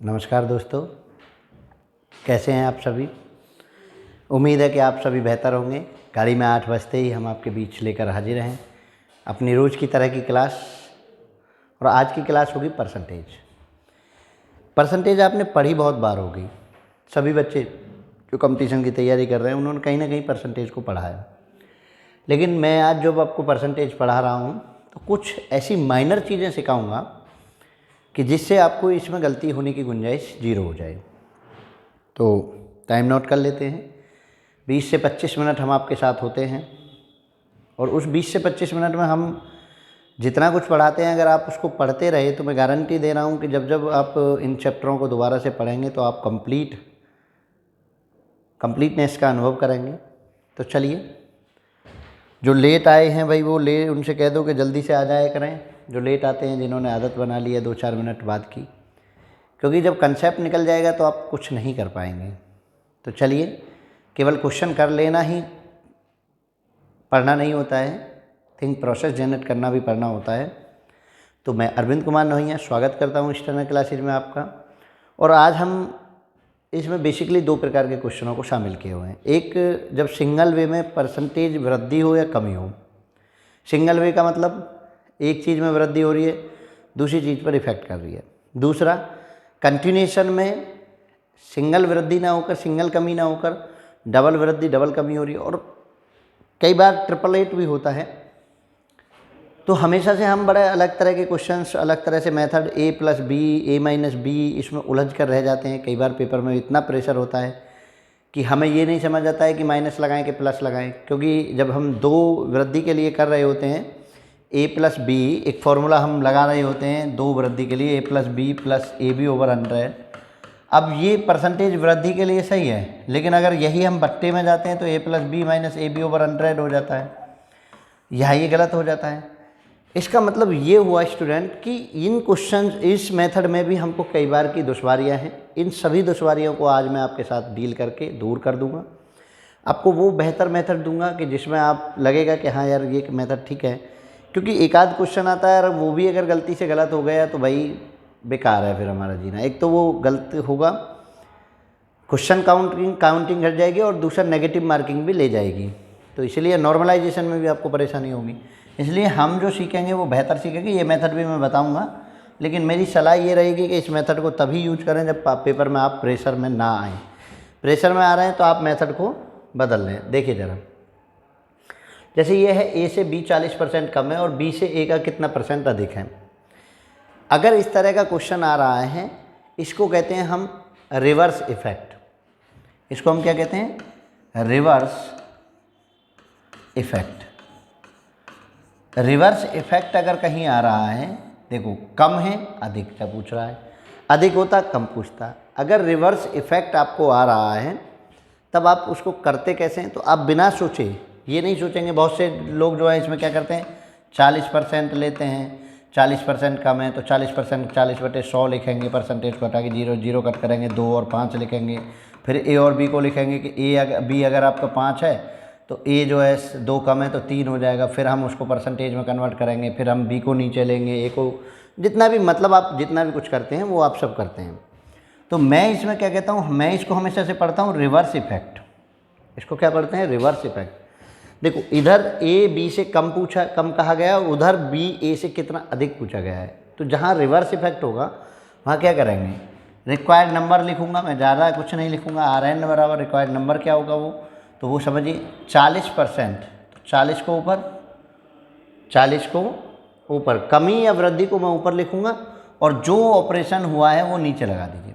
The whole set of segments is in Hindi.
नमस्कार दोस्तों, कैसे हैं आप सभी। उम्मीद है कि आप सभी बेहतर होंगे। गाड़ी में 8 बजते ही हम आपके बीच लेकर हाजिर हैं अपनी रोज़ की तरह की क्लास। और आज की क्लास होगी परसेंटेज आपने पढ़ी बहुत बार होगी। सभी बच्चे जो कंपटीशन की तैयारी कर रहे हैं उन्होंने कहीं ना कहीं परसेंटेज को पढ़ा है। लेकिन मैं आज जब आपको परसेंटेज पढ़ा रहा हूँ तो कुछ ऐसी माइनर चीज़ें सिखाऊंगा कि जिससे आपको इसमें गलती होने की गुंजाइश 0 हो जाए। तो टाइम नोट कर लेते हैं। 20 से 25 मिनट हम आपके साथ होते हैं और उस 20 से 25 मिनट में हम जितना कुछ पढ़ाते हैं अगर आप उसको पढ़ते रहे तो मैं गारंटी दे रहा हूँ कि जब जब आप इन चैप्टरों को दोबारा से पढ़ेंगे तो आप कंप्लीटनेस का अनुभव करेंगे। तो चलिए, जो लेट आए हैं भाई वो उनसे कह दो कि जल्दी से आ जाया करें। जो लेट आते हैं, जिन्होंने आदत बना ली है 2-4 मिनट बाद की, क्योंकि जब कंसेप्ट निकल जाएगा तो आप कुछ नहीं कर पाएंगे। तो चलिए, केवल क्वेश्चन कर लेना ही पढ़ना नहीं होता है, थिंक प्रोसेस जनरेट करना भी पढ़ना होता है। तो मैं अरविंद कुमार नोहिया स्वागत करता हूँ एक्सटर्नल क्लासेज में आपका। और आज हम इसमें बेसिकली 2 प्रकार के क्वेश्चनों को शामिल किए हुए हैं। एक, जब सिंगल वे में परसेंटेज वृद्धि हो या कमी हो। सिंगल वे का मतलब एक चीज़ में वृद्धि हो रही है, दूसरी चीज़ पर इफेक्ट कर रही है। दूसरा, कंटिन्यूएशन में सिंगल वृद्धि ना होकर, सिंगल कमी ना होकर डबल वृद्धि डबल कमी हो रही है, और कई बार 888 भी होता है। तो हमेशा से हम बड़े अलग तरह के क्वेश्चंस, अलग तरह से मेथड A+B, A-B इसमें उलझ कर रह जाते हैं। कई बार पेपर में इतना प्रेशर होता है कि हमें ये नहीं समझ आता है कि माइनस लगाएं कि प्लस लगाएं, क्योंकि जब हम 2 वृद्धि के लिए कर रहे होते हैं A+B, एक फार्मूला हम लगा रहे होते हैं 2 वृद्धि के लिए A+B+AB/100। अब ये परसेंटेज वृद्धि के लिए सही है, लेकिन अगर यही हम बट्टे में जाते हैं तो A+B-AB/100 हो जाता है। यहाँ ये गलत हो जाता है। इसका मतलब ये हुआ स्टूडेंट कि इन क्वेश्चन, इस मेथड में भी हमको कई बार की दुश्वारियाँ हैं। इन सभी दुश्वारियों को आज मैं आपके साथ डील करके दूर कर दूंगा। आपको वो बेहतर मेथड दूंगा कि जिसमें आप लगेगा कि हाँ यार ये मेथड ठीक है। क्योंकि एक आध क्वेश्चन आता है और वो भी अगर गलती से गलत हो गया तो भाई बेकार है फिर हमारा जीना। एक तो वो गलत होगा, क्वेश्चन काउंटिंग घट जाएगी, और दूसरा नेगेटिव मार्किंग भी ले जाएगी। तो इसलिए नॉर्मलाइजेशन में भी आपको परेशानी होगी। इसलिए हम जो सीखेंगे वो बेहतर सीखेंगे। ये मेथड भी मैं बताऊंगा, लेकिन मेरी सलाह ये रहेगी कि इस मेथड को तभी यूज करें जब पेपर में आप प्रेशर में ना आएँ। प्रेशर में आ रहे हैं तो आप मेथड को बदल लें। देखिए ज़रा, जैसे ये है A से B 40% कम है और B से A का कितना % अधिक है। अगर इस तरह का क्वेश्चन आ रहा है, इसको कहते हैं हम रिवर्स इफेक्ट। इसको हम क्या कहते हैं? Reverse effect. रिवर्स इफेक्ट अगर कहीं आ रहा है, देखो कम है अधिक का पूछ रहा है, अधिक होता कम पूछता। अगर रिवर्स इफेक्ट आपको आ रहा है तब आप उसको करते कैसे हैं? तो आप बिना सोचे, ये नहीं सोचेंगे। बहुत से लोग जो है इसमें क्या करते हैं, 40% लेते हैं, 40% कम है तो 40% 40/100 लिखेंगे, परसेंटेज को हटा के 0 कट करेंगे, 2 और 5 लिखेंगे। फिर A और B को लिखेंगे कि B अगर आपका 5 है तो A जो है 2 कम है तो 3 हो जाएगा। फिर हम उसको परसेंटेज में कन्वर्ट करेंगे, फिर हम B को नीचे लेंगे, A को, जितना भी, मतलब आप जितना भी कुछ करते हैं वो आप सब करते हैं। तो मैं इसमें क्या कहता हूँ, मैं इसको हमेशा से पढ़ता हूँ रिवर्स इफेक्ट। इसको क्या पढ़ते हैं? Reverse effect. देखो, इधर A B से कम कहा गया, उधर B A से कितना अधिक पूछा गया है। तो जहाँ रिवर्स इफेक्ट होगा वहाँ क्या करेंगे, रिक्वायर्ड नंबर लिखूंगा मैं, ज़्यादा कुछ नहीं लिखूंगा। RN बराबर रिक्वायर्ड नंबर क्या होगा वो, तो वो समझिए 40%। तो 40 को ऊपर, कमी या वृद्धि को मैं ऊपर लिखूंगा और जो ऑपरेशन हुआ है वो नीचे लगा दीजिए।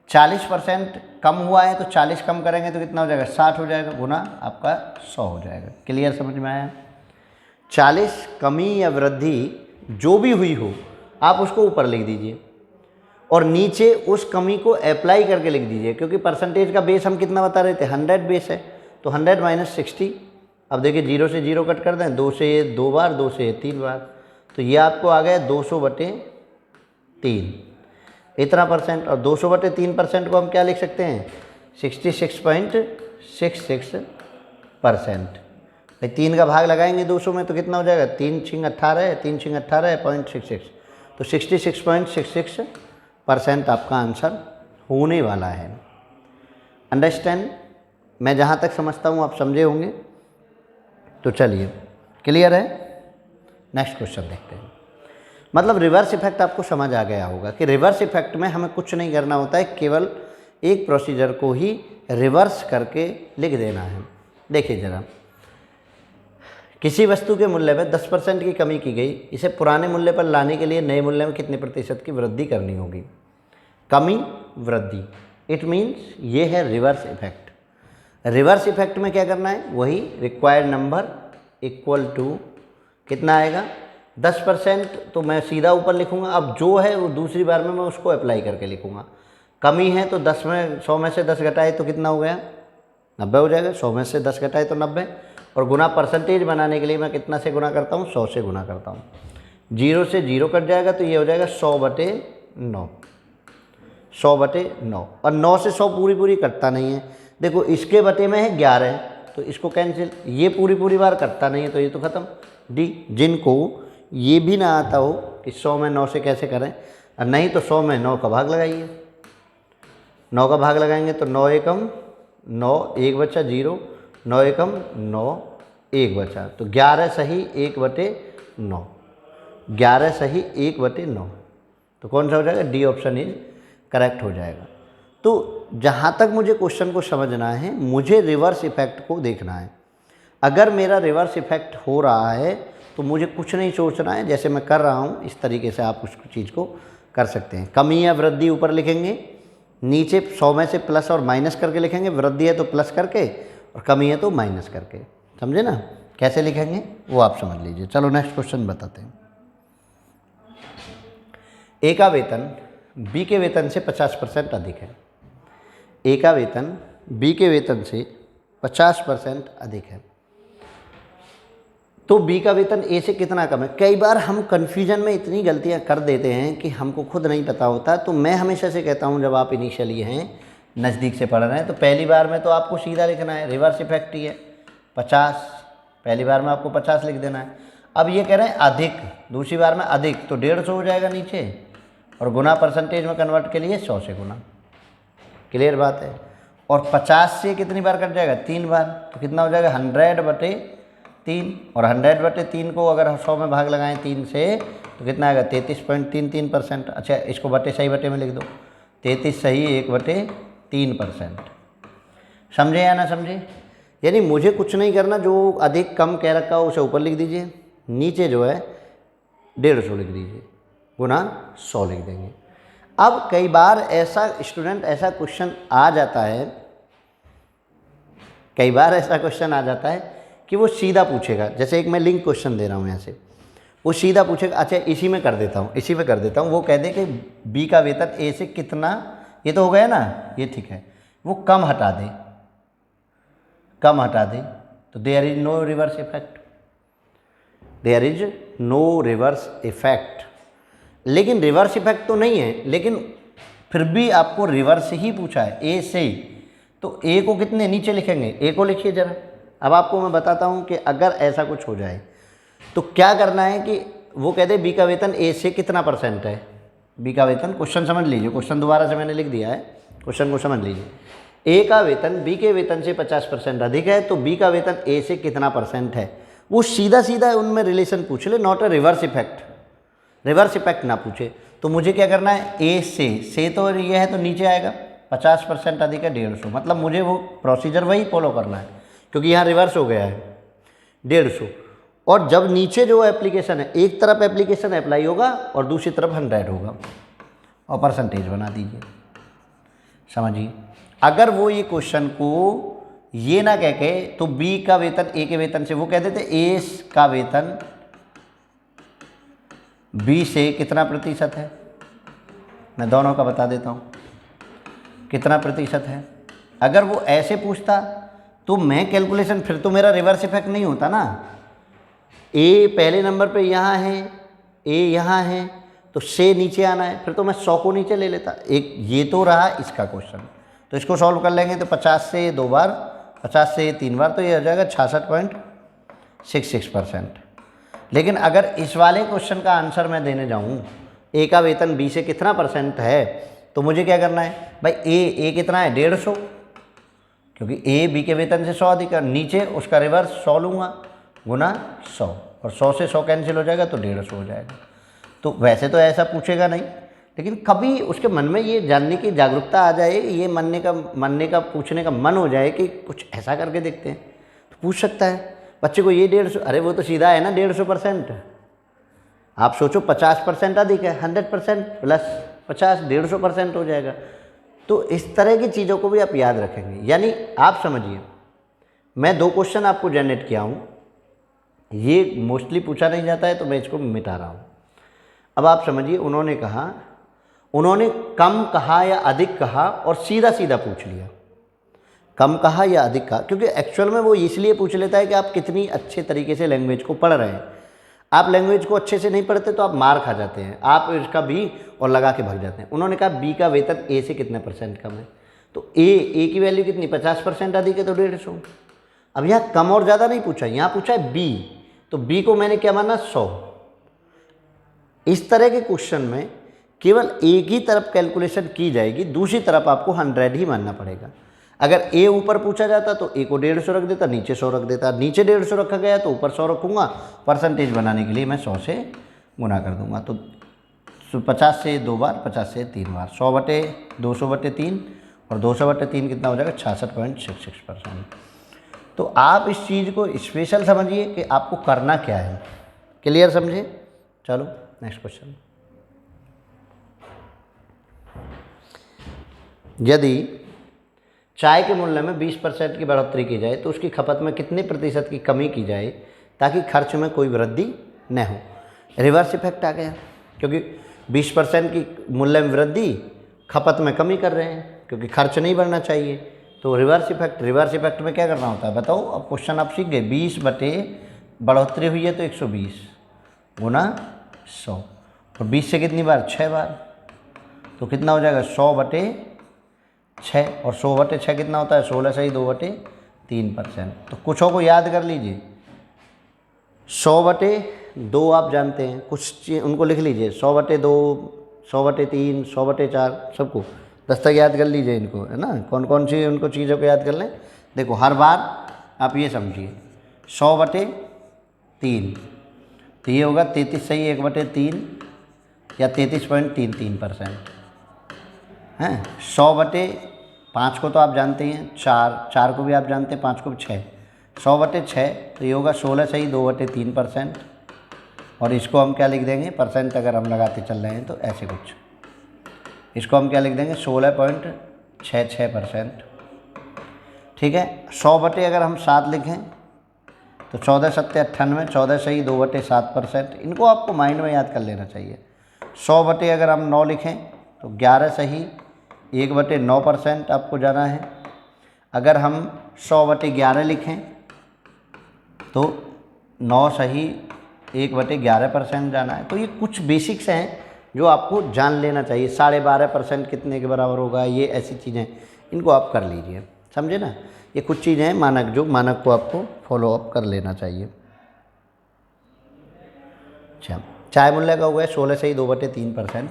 40% कम हुआ है तो 40 कम करेंगे तो कितना हो जाएगा, 60 हो जाएगा, गुना आपका 100 हो जाएगा। क्लियर, समझ में आया? 40 कमी या वृद्धि जो भी हुई हो आप उसको ऊपर लिख दीजिए और नीचे उस कमी को अप्लाई करके लिख दीजिए। क्योंकि परसेंटेज का बेस हम कितना बता रहे थे, 100 बेस है, तो 100 - 60। अब देखिए 0 से 0 कट कर दें, 2 से 2 बार, 2 से 3 बार, तो ये आपको आ गया 200/3 इतना %। और 200/3% को हम क्या लिख सकते हैं, 66.66%। भाई 3 का भाग लगाएंगे 200 में तो कितना हो जाएगा, 3 × 18 है, 3 × 18 है 0.66, तो 66.66% % आपका आंसर होने वाला है। अंडरस्टैंड? मैं जहाँ तक समझता हूँ आप समझे होंगे। तो चलिए, क्लियर है? नेक्स्ट क्वेश्चन देखते हैं। मतलब रिवर्स इफेक्ट आपको समझ आ गया होगा कि रिवर्स इफेक्ट में हमें कुछ नहीं करना होता है, केवल एक प्रोसीजर को ही रिवर्स करके लिख देना है। देखिए ज़रा, किसी वस्तु के मूल्य में 10% की कमी की गई, इसे पुराने मूल्य पर लाने के लिए नए मूल्य में कितने प्रतिशत की वृद्धि करनी होगी? कमी, वृद्धि, इट मीन्स ये है रिवर्स इफेक्ट। रिवर्स इफेक्ट में क्या करना है? वही रिक्वायर्ड नंबर इक्वल टू कितना आएगा? 10%। तो मैं सीधा ऊपर लिखूंगा, अब जो है वो दूसरी बार में मैं उसको अप्लाई करके लिखूंगा। कमी है तो 100 में से 10 घटाए तो कितना हो गया? 90 हो जाएगा। 100 में से 10 घटाए तो 90। और गुना परसेंटेज बनाने के लिए मैं कितना से गुना करता हूँ? 100 से गुना करता हूँ। 0 से 0 कट जाएगा तो ये हो जाएगा 100/9। 100/9। और 9 से 100 पूरी कटता नहीं है। देखो इसके बटे में है 11, तो इसको कैंसिल। ये पूरी बार कटता नहीं है तो ये तो ख़त्म। डी, जिनको ये भी ना आता हो कि 100 में 9 से कैसे करें, और नहीं तो 100 में 9 का भाग लगाइए। 9 का भाग लगाएंगे तो 9 एकम 9, 1 बचा 0, 9 एकम 9, 1 बचा, तो 11 सही 1/9। 11 सही 1/9। तो कौन सा हो जाएगा? डी ऑप्शन इज करेक्ट हो जाएगा। तो जहाँ तक मुझे क्वेश्चन को समझना है, मुझे रिवर्स इफेक्ट को देखना है। अगर मेरा रिवर्स इफेक्ट हो रहा है तो मुझे कुछ नहीं सोचना है, जैसे मैं कर रहा हूँ इस तरीके से आप उस चीज़ को कर सकते हैं। कमी या वृद्धि ऊपर लिखेंगे, नीचे 100 में से प्लस और माइनस करके लिखेंगे। वृद्धि है तो प्लस करके और कमी है तो माइनस करके। समझे ना? कैसे लिखेंगे वो आप समझ लीजिए। चलो नेक्स्ट क्वेश्चन बताते हैं। ए का वेतन बी के वेतन से 50% अधिक है। ए का वेतन बी के वेतन से 50% अधिक है, तो बी का वेतन ए से कितना कम है? कई बार हम कन्फ्यूजन में इतनी गलतियां कर देते हैं कि हमको खुद नहीं पता होता। तो मैं हमेशा से कहता हूं, जब आप इनिशियली हैं, नज़दीक से पढ़ रहे हैं, तो पहली बार में तो आपको सीधा लिखना है, रिवर्स इफेक्ट ही है 50। पहली बार में आपको 50 लिख देना है। अब ये कह रहे हैं अधिक, दूसरी बार में अधिक, तो 150 हो जाएगा नीचे, और गुना परसेंटेज में कन्वर्ट के लिए 100 से गुना। क्लियर बात है? और 50 से कितनी बार कट जाएगा? 3 बार, तो कितना हो जाएगा? 100/3। और 100/3 को अगर 100 में भाग लगाएं 3 से तो कितना आएगा? 33.33%। अच्छा, इसको बटे सही बटे में लिख दो, 33 सही 1/3%। समझे या ना समझे? यानी मुझे कुछ नहीं करना, जो अधिक कम कह रखा हो उसे ऊपर लिख दीजिए, नीचे जो है 150 लिख दीजिए, गुना 100 लिख देंगे। अब कई बार ऐसा स्टूडेंट, ऐसा क्वेश्चन आ जाता है, कई बार ऐसा क्वेश्चन आ जाता है कि वो सीधा पूछेगा। जैसे एक मैं लिंक क्वेश्चन दे रहा हूँ यहाँ से, वो सीधा पूछेगा। अच्छा, इसी में कर देता हूँ, वो कह दे कि बी का वेतन ए से कितना, ये तो हो गया ना, ये ठीक है, वो कम हटा दे, तो there is no reverse effect. लेकिन रिवर्स इफेक्ट तो नहीं है, लेकिन फिर भी आपको रिवर्स ही पूछा है ए से, तो ए को कितने नीचे लिखेंगे? ए को लिखिए जरा। अब आपको मैं बताता हूँ कि अगर ऐसा कुछ हो जाए तो क्या करना है कि वो कहते बी का वेतन ए से कितना % है। बी का वेतन, क्वेश्चन समझ लीजिए, क्वेश्चन दोबारा से मैंने लिख दिया है, क्वेश्चन को समझ लीजिए। ए का वेतन बी के वेतन से 50% अधिक है, तो बी का वेतन ए से कितना % है। वो सीधा उनमें रिलेशन पूछ ले, नॉट अ रिवर्स इफेक्ट ना पूछे। तो मुझे क्या करना है? ए से तो ये है तो नीचे आएगा, 50% अधिक है 150, मतलब मुझे वो प्रोसीजर वही फॉलो करना है, क्योंकि यहाँ रिवर्स हो गया है 150। और जब नीचे जो एप्लीकेशन है, एक तरफ एप्लीकेशन अप्लाई होगा और दूसरी तरफ 100 होगा, और परसेंटेज बना दीजिए। समझिए, अगर वो ये क्वेश्चन को ये ना कह के, तो बी का वेतन ए के वेतन से, वो कह देते ए का वेतन बी से कितना प्रतिशत है। मैं दोनों का बता देता हूँ कितना प्रतिशत है। अगर वो ऐसे पूछता तो मैं कैलकुलेशन, फिर तो मेरा रिवर्स इफेक्ट नहीं होता ना। ए पहले नंबर पे यहाँ है, ए यहाँ है, तो से नीचे आना है, फिर तो मैं 100 को नीचे ले लेता। एक ये तो रहा इसका क्वेश्चन, तो इसको सॉल्व कर लेंगे तो 50 से 2 बार, 50 से 3 बार, तो ये हो जाएगा 66.66%। लेकिन अगर इस वाले क्वेश्चन का आंसर मैं देने जाऊँ ए का वेतन बी से कितना % है, तो मुझे क्या करना है भाई, ए कितना है 150, क्योंकि ए बी के वेतन से 100 अधिक है, नीचे उसका रिवर्स 100 लूँगा गुना 100, और 100 से 100 कैंसिल हो जाएगा तो 150 हो जाएगा। तो वैसे तो ऐसा पूछेगा नहीं, लेकिन कभी उसके मन में ये जानने की जागरूकता आ जाए, ये मानने का पूछने का मन हो जाए कि कुछ ऐसा करके देखते हैं, तो पूछ सकता है बच्चे को ये 150, अरे वो तो सीधा है ना 150%। आप सोचो 50% अधिक है, 100% प्लस 50 150% हो जाएगा। तो इस तरह की चीज़ों को भी आप याद रखेंगे। यानी आप समझिए, मैं 2 क्वेश्चन आपको जनरेट किया हूँ, ये मोस्टली पूछा नहीं जाता है तो मैं इसको मिटा रहा हूँ। अब आप समझिए, उन्होंने कम कहा या अधिक कहा और सीधा सीधा पूछ लिया, कम कहा या अधिक कहा, क्योंकि एक्चुअल में वो इसलिए पूछ लेता है कि आप कितनी अच्छे तरीके से लैंग्वेज को पढ़ रहे हैं। आप लैंग्वेज को अच्छे से नहीं पढ़ते तो आप मार खा जाते हैं, आप इसका बी और लगा के भाग जाते हैं। उन्होंने कहा बी का वेतन ए से कितने % कम है, तो ए की वैल्यू कितनी 50% अधिक है तो 150। अब यहाँ कम और ज़्यादा नहीं पूछा, यहाँ पूछा है बी, तो बी को मैंने क्या माना 100। इस तरह के क्वेश्चन में केवल एक ही तरफ कैलकुलेशन की जाएगी, दूसरी तरफ आपको 100 ही मानना पड़ेगा। अगर ए ऊपर पूछा जाता तो ए को 150 रख देता, नीचे 100 रख देता, नीचे 150 रखा गया तो ऊपर 100 रखूँगा, परसेंटेज बनाने के लिए मैं 100 से गुना कर दूंगा। तो 50 से 2 बार, 50 से 3 बार, 100/200/3 और 200/3 कितना हो जाएगा 66.66%। तो आप इस चीज़ को स्पेशल समझिए कि आपको करना क्या है। क्लियर समझे? चलो नेक्स्ट क्वेश्चन। यदि चाय के मूल्य में 20% की बढ़ोतरी की जाए तो उसकी खपत में कितने प्रतिशत की कमी की जाए ताकि खर्च में कोई वृद्धि न हो। रिवर्स इफेक्ट आ गया, क्योंकि 20% की मूल्य में वृद्धि, खपत में कमी कर रहे हैं, क्योंकि खर्च नहीं बढ़ना चाहिए। तो रिवर्स इफेक्ट में क्या करना होता है बताओ। अब क्वेश्चन आप सीख गए, 20 बटे बढ़ोतरी हुई है तो 120 गुना 100, और 20 से कितनी बार 6 बार, तो कितना हो जाएगा 100/6, और 100/6 कितना होता है 16 सही 2/3%। तो कुछों को याद कर लीजिए, 100/2 आप जानते हैं, कुछ उनको लिख लीजिए 100/2, 100/3, 100/4, सबको 10 तक याद कर लीजिए इनको, है ना। कौन कौन सी उनको चीज़ों को याद कर लें। देखो हर बार आप ये समझिए 100/3 तो ये होगा 33 सही 1/3 या 33.33% हैं। 100/5 को तो आप जानते हैं, 4 को भी आप जानते हैं, 5 को भी 6, 100/6 तो ये होगा 16 सही 2/3%। और इसको हम क्या लिख देंगे, परसेंट अगर हम लगाते चल रहे हैं तो ऐसे कुछ, इसको हम क्या लिख देंगे 16.66%। ठीक है। 100 अगर हम 7 लिखें तो 14 7 98, 14 सही 2/7%। इनको आपको माइंड में याद कर लेना चाहिए। 100 अगर हम 9 लिखें तो 11 सही 1/9% आपको जाना है। अगर हम 100/11 लिखें तो 9 सही 1/11% जाना है। तो ये कुछ बेसिक्स हैं जो आपको जान लेना चाहिए। 12.5% कितने के बराबर होगा, ये ऐसी चीज़ें, इनको आप कर लीजिए, समझे ना। ये कुछ चीज़ें हैं मानक, जो मानक को आपको फॉलो अप कर लेना चाहिए। अच्छा, चाय मूल्य का हुआ है 16 सही 2/3%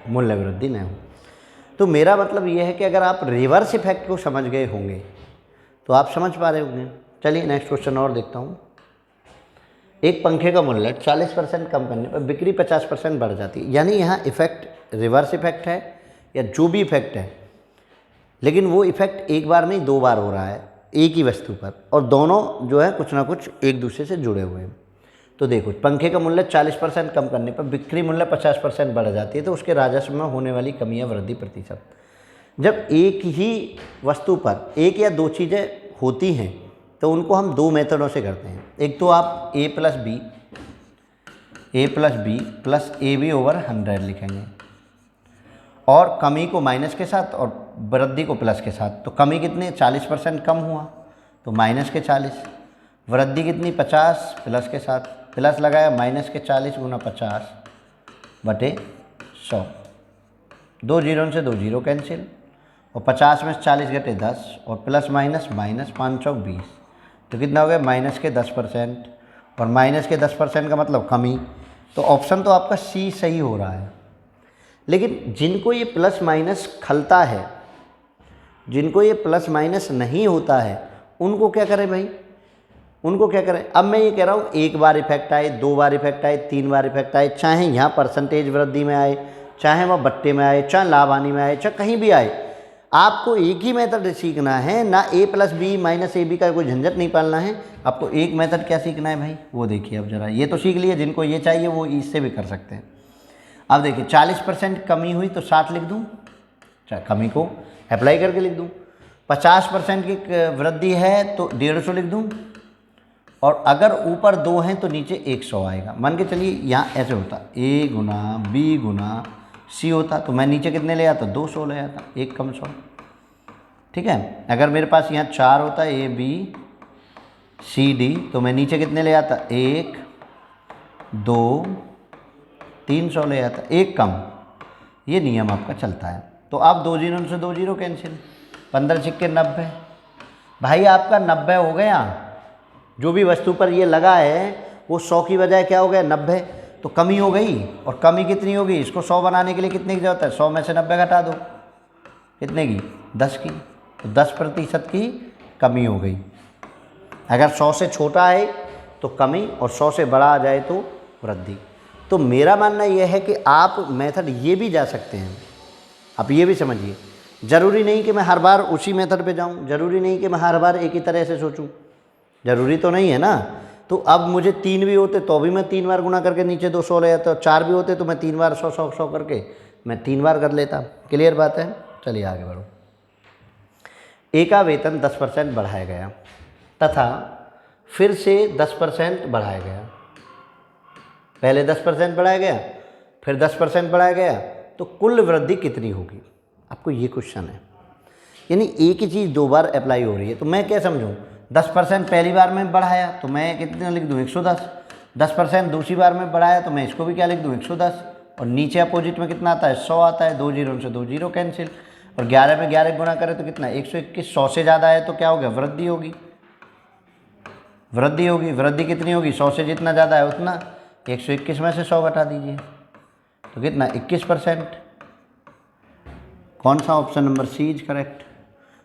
मूल्य वृद्धि न हो। तो मेरा मतलब ये है कि अगर आप रिवर्स इफेक्ट को समझ गए होंगे तो आप समझ पा रहे होंगे। चलिए नेक्स्ट क्वेश्चन और देखता हूँ। एक पंखे का मूल्य 40% कम करने पर बिक्री 50% बढ़ जाती है। यानी यहाँ इफेक्ट रिवर्स इफेक्ट है या जो भी इफेक्ट है, लेकिन वो इफेक्ट एक बार नहीं 2 बार हो रहा है एक ही वस्तु पर, और दोनों जो है कुछ ना कुछ एक दूसरे से जुड़े हुए हैं। तो देखो, पंखे का मूल्य 40% कम करने पर बिक्री मूल्य 50% बढ़ जाती है, तो उसके राजस्व में होने वाली कमी या वृद्धि प्रतिशत। जब एक ही वस्तु पर एक या 2 चीज़ें होती हैं तो उनको हम 2 मेथडों से करते हैं। एक तो आप a plus B plus AB/100 लिखेंगे, और कमी को माइनस के साथ और वृद्धि को प्लस के साथ। तो कमी कितनी 40% कम हुआ तो माइनस के 40, वृद्धि कितनी 50 प्लस के साथ, प्लस लगाया माइनस के 40 गुना 50/100। 2 जीरो से 2 जीरो कैंसिल, और 50 में 40 घटे 10, और प्लस माइनस 5 चौक 20, तो कितना हो गया माइनस के 10%। और माइनस के 10% का मतलब कमी, तो ऑप्शन तो आपका सी सही हो रहा है। लेकिन जिनको ये प्लस माइनस खलता है, जिनको ये प्लस माइनस नहीं होता है, उनको क्या करें भाई, उनको क्या करें। अब मैं ये कह रहा हूँ एक बार इफेक्ट आए, 2 बार इफेक्ट आए, 3 बार इफेक्ट आए, चाहे यहाँ परसेंटेज वृद्धि में आए, चाहे वह बट्टे में आए, चाहे लाभ हानि में आए, चाहे कहीं भी आए, आपको एक ही मेथड सीखना है ना। A plus b minus a b का कोई झंझट नहीं पालना है, आपको एक मेथड क्या सीखना है भाई, वो देखिए। अब जरा ये तो सीख लिए, जिनको ये चाहिए वो इससे भी कर सकते हैं। अब देखिए 40% कमी हुई तो 60 लिख दूँ, कमी को अप्लाई करके लिख दूँ। 50% की वृद्धि है तो 150 लिख दूँ, और अगर ऊपर 2 हैं तो नीचे 100 आएगा। मान के चलिए यहाँ ऐसे होता, ए गुना बी गुना सी होता, तो मैं नीचे कितने ले आता, 200 ले आता, 1 कम 100। ठीक है, अगर मेरे पास यहाँ 4 होता, ए बी सी डी, तो मैं नीचे कितने ले आता, 1 2 300 ले आता, 1 कम। ये नियम आपका चलता है। तो आप 2 जीरो से 2 जीरो कैंसिल, 15 छिक्के 90। भाई आपका 90 हो गया। जो भी वस्तु पर ये लगा है वो 100 की बजाय क्या हो गया, 90। तो कमी हो गई, और कमी कितनी होगी, इसको 100 बनाने के लिए कितने की जरूरत है, 100 में से 90 घटा दो, कितने की, 10 की। तो 10% की कमी हो गई। अगर 100 से छोटा है तो कमी, और 100 से बड़ा आ जाए तो वृद्धि। तो मेरा मानना यह है कि आप मेथड ये भी जा सकते हैं। आप ये भी समझिए, ज़रूरी नहीं कि मैं हर बार उसी मेथड पे जाऊं, ज़रूरी नहीं कि मैं हर बार एक ही तरह से सोचूं, ज़रूरी तो नहीं है ना। तो अब मुझे 3 भी होते तो भी मैं 3 बार गुना करके नीचे 200 ले आता, 4 भी होते तो मैं 3 बार 100 करके मैं 3 बार कर लेता। क्लियर बात है, चलिए आगे बढ़ो। ए का वेतन 10% बढ़ाया गया तथा फिर से 10% बढ़ाया गया। पहले 10% बढ़ाया गया, फिर 10% बढ़ाया गया, तो कुल वृद्धि कितनी होगी, आपको ये क्वेश्चन है। यानी एक ही चीज़ 2 बार अप्लाई हो रही है। तो मैं क्या समझूँ, 10% पहली बार में बढ़ाया तो मैं कितना लिख दूँ, 110। 10% दूसरी बार में बढ़ाया तो मैं इसको भी क्या लिख दूँ, 110। और नीचे अपोजिट में कितना आता है, 100 आता है। 2 जीरो से 2 जीरो कैंसिल, और 11 में 11 गुना करें तो कितना, 121। 100 से ज़्यादा है तो क्या हो गया, वृद्धि होगी, वृद्धि होगी। वृद्धि कितनी होगी, 100 से जितना ज़्यादा है उतना। 121 में से 100 घटा दीजिए तो कितना, 21%। कौन सा option number C is correct.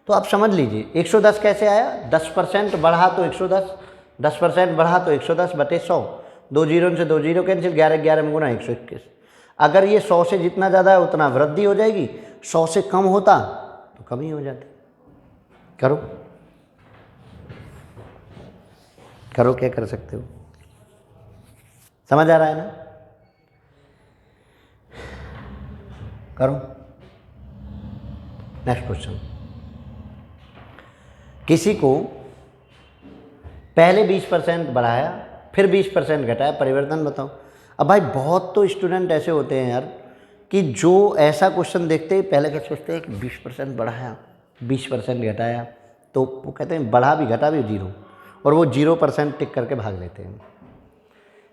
तो आप समझ लीजिए 110 कैसे आया, 10% बढ़ा तो 110, 10% बढ़ा तो 110 बटे 100। 2 जीरो से 2 जीरो कैंसिल, 11 11 में गुना 121। अगर ये 100 से जितना ज़्यादा है उतना वृद्धि हो जाएगी, 100 से कम होता तो कमी हो जाती। करो करो, क्या कर सकते हो, समझ आ रहा है ना। करो नेक्स्ट क्वेश्चन। किसी को पहले 20% बढ़ाया फिर 20% घटाया, परिवर्तन बताओ। अब भाई बहुत तो स्टूडेंट ऐसे होते हैं यार कि जो ऐसा क्वेश्चन देखते ही पहले क्या सोचते हैं कि 20% बढ़ाया 20% घटाया, तो वो कहते हैं बढ़ा भी घटा भी जीरो, और वो 0% टिक करके भाग लेते हैं।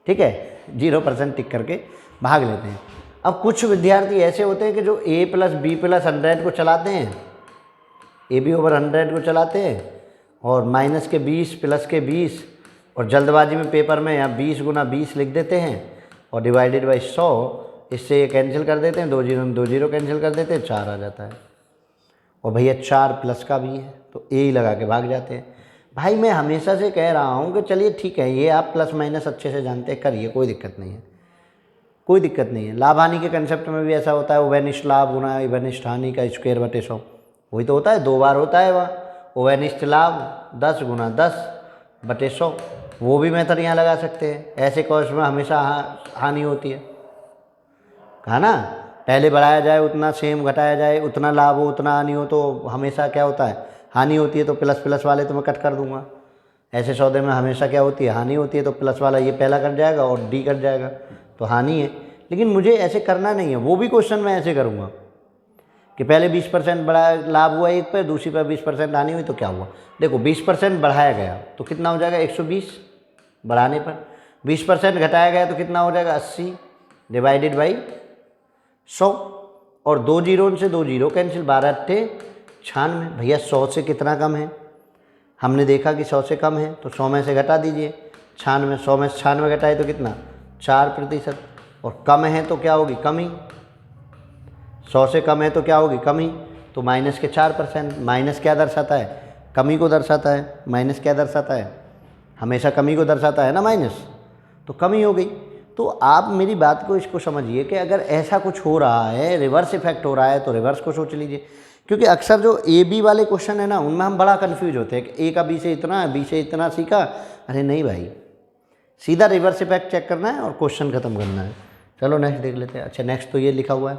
ठीक है, 0% टिक करके भाग लेते हैं। अब कुछ विद्यार्थी ऐसे होते हैं कि जो a प्लस बी प्लस 100 को चलाते हैं, ए बी ओवर 100 को चलाते हैं, और माइनस के 20 प्लस के 20, और जल्दबाजी में पेपर में यहाँ 20 गुना 20 लिख देते हैं, और डिवाइडेड बाई 100, इससे ये कैंसिल कर देते हैं, 2 जीरो में 2 जीरो कैंसिल कर देते हैं, 4 आ जाता है। और भैया 4 प्लस का भी है तो ए ही लगा के भाग जाते हैं। भाई मैं हमेशा से कह रहा हूँ कि चलिए ठीक है, ये आप प्लस माइनस अच्छे से जानते हैं, करिए, कोई दिक्कत नहीं है, कोई दिक्कत नहीं है। लाभ हानि के कंसेप्ट में भी ऐसा होता है, ओवैनिष्ठ लाभ गुना ओवैनिष्ठ हानि का स्क्वायर बटे 100, वही तो होता है, 2 बार होता है वह। ओवैनिष्ठ लाभ 10 गुना 10 बटे 100, वो भी मेथड यहाँ लगा सकते हैं। ऐसे कोर्स में हमेशा हानि होती है, कहा ना, पहले बढ़ाया जाए उतना सेम, घटाया जाए उतना लाभ हो उतना हानि हो, तो हमेशा क्या होता है, हानि होती है। तो प्लस प्लस वाले तो मैं कट कर दूंगा। ऐसे सौदे में हमेशा क्या होती है, हानि होती है। तो प्लस वाला ये पहला कट जाएगा और डी कट जाएगा, तो हानि है। लेकिन मुझे ऐसे करना नहीं है, वो भी क्वेश्चन मैं ऐसे करूँगा कि पहले 20% बड़ा लाभ हुआ एक पे, दूसरी पर 20% हानि हुई, तो क्या हुआ। देखो 20% बढ़ाया गया तो कितना हो जाएगा, 120 बढ़ाने पर। 20% घटाया गया तो कितना हो जाएगा, 80 डिवाइडेड बाई 100, और 2 जीरो से 2 जीरो कैंसिल, 12 अट्ठे 96। भैया 100 से कितना कम है, हमने देखा कि 100 से कम है, तो 100 में से घटा दीजिए 96। 100 में से 96 घटाए तो कितना, 4%, और कम है तो क्या होगी, कमी। 100 से कम है तो क्या होगी, कमी। तो माइनस के 4%, माइनस क्या दर्शाता है, कमी को दर्शाता है। माइनस क्या दर्शाता है, हमेशा कमी को दर्शाता है ना माइनस, तो कमी हो गई। तो आप मेरी बात को इसको समझिए कि अगर ऐसा कुछ हो रहा है, रिवर्स इफेक्ट हो रहा है, तो रिवर्स को सोच लीजिए। क्योंकि अक्सर जो ए बी वाले क्वेश्चन है ना, उनमें हम बड़ा कन्फ्यूज होते हैं कि ए का बी से इतना है, बी से इतना सीखा। अरे नहीं भाई, सीधा रिवर्स इफेक्ट चेक करना है और क्वेश्चन ख़त्म करना है। चलो नेक्स्ट देख लेते हैं। अच्छा, नेक्स्ट तो ये लिखा हुआ है।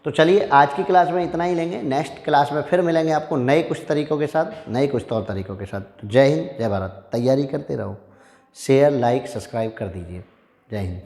तो चलिए आज की क्लास में इतना ही लेंगे। नेक्स्ट क्लास में फिर मिलेंगे आपको नए कुछ तरीकों के साथ, नए कुछ तौर तरीकों के साथ। तो जय हिंद, जय भारत। तैयारी करते रहो, शेयर, लाइक, सब्सक्राइब कर दीजिए। जय हिंद।